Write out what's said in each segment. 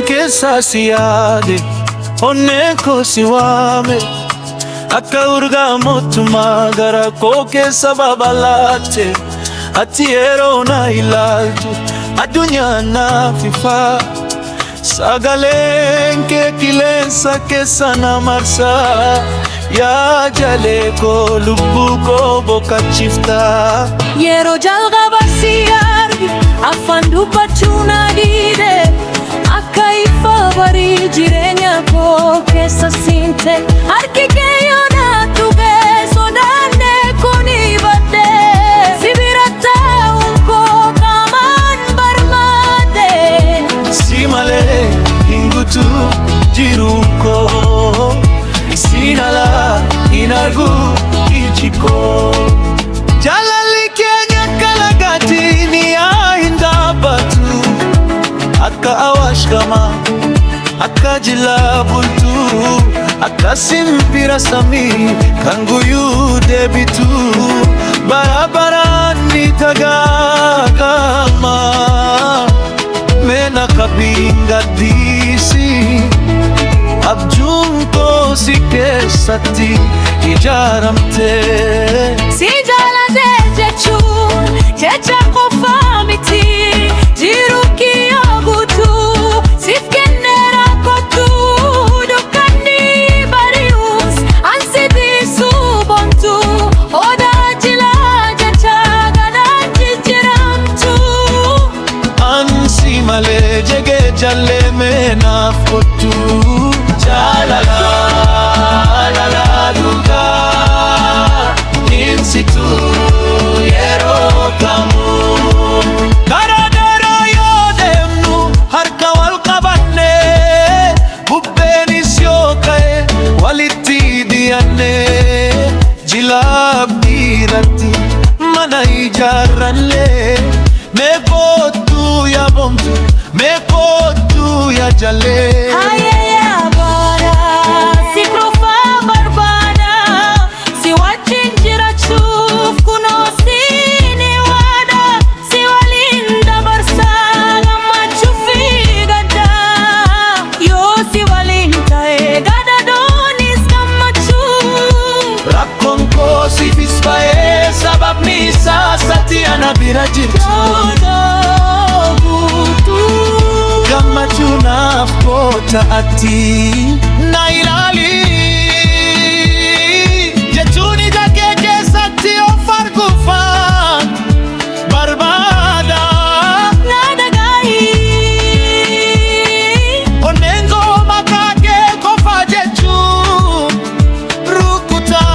keessa si yaade onneen koo si waame akka urgaa mootummaa gara koo keessa babal'atte ati yeroo na ilaaltu addunyaa naaf ifaa sagaleen kee qilleensa keessa na marsaa yaa jalee koo lubbuu koo boqochiiftaa. Yeroo jalqaba si arge afaan dubbachuu na dide akka ifa barii jireenya koo keessa seente harki kee yoo na tuqe sodaannee kun ibadde si bira taa'uun koo qaamaan barbaade si malee hin guutu jiruun koo si alaa hin argu iji koo. Jaalalli keenya akka lagaatiin yaa hin dhaabbatu akka awaash gamaa akka jilaa bultuu akka simbira samii kan guyyuu deebitu bara baraan ni tagaagama meena qabiin gadhiisi abjuun koo si keessatti ijaaramte. Si jaalate jechuun jecha qofaa miti jiruu kiyyaa guutuu siif kenneera kottuu dukkanni bari'uus ansi tiisuu boontuu odaa jilaa jecha gadaan jijjiiramtu. Ansi malee jegee jallee meenaaf kottuu jaalala dhugaa insitu yeroo kamuu karaa dheeraa yoo deemnu harka wal qabanne bubbeenis yoo ka'e walitti dhiyaanne jilaa biratti mana ijaarranne mee kottuu yaa boontu mee kottuu yaa jallee. Saasati ana bira jirtu gammachuu naaf goota ati na ilaali jechuun ija kee keessatti of arguufaan barbaada na dhaga'i onneen koo maqaa kee qofa jechuun rukutaa.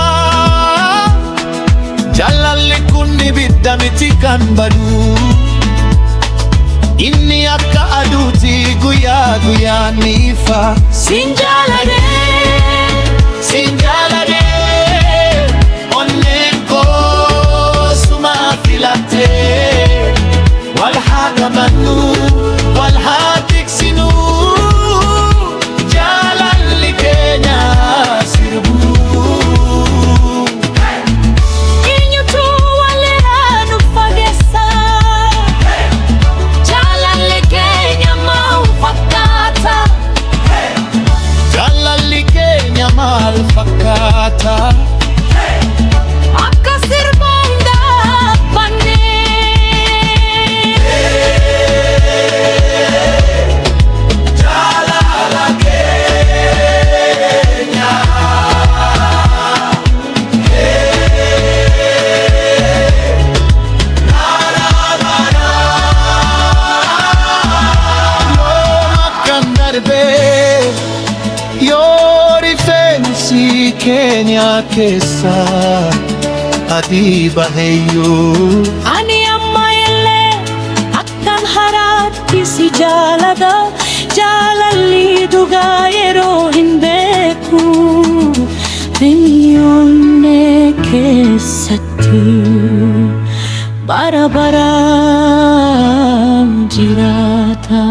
Jaalalli kun ibidda miti kan badu inni akka aduuti guyyaa guyyaan ni ifa. Sin jaalate onneen koo suma filatte wal haa qabannu wal haa tiksinu jaalalli keenya sirbu. Maal fakkaata akka sirbaan dhaabbanne jaalala keenya yoo makkaan darbee yoo rifeensi keenya keessa adii baheyyuu ani amma illee akkan haraatti si jaalata jaalalli dhugaa yeroo hin beeku onnee keessatti bara baraan jiraata.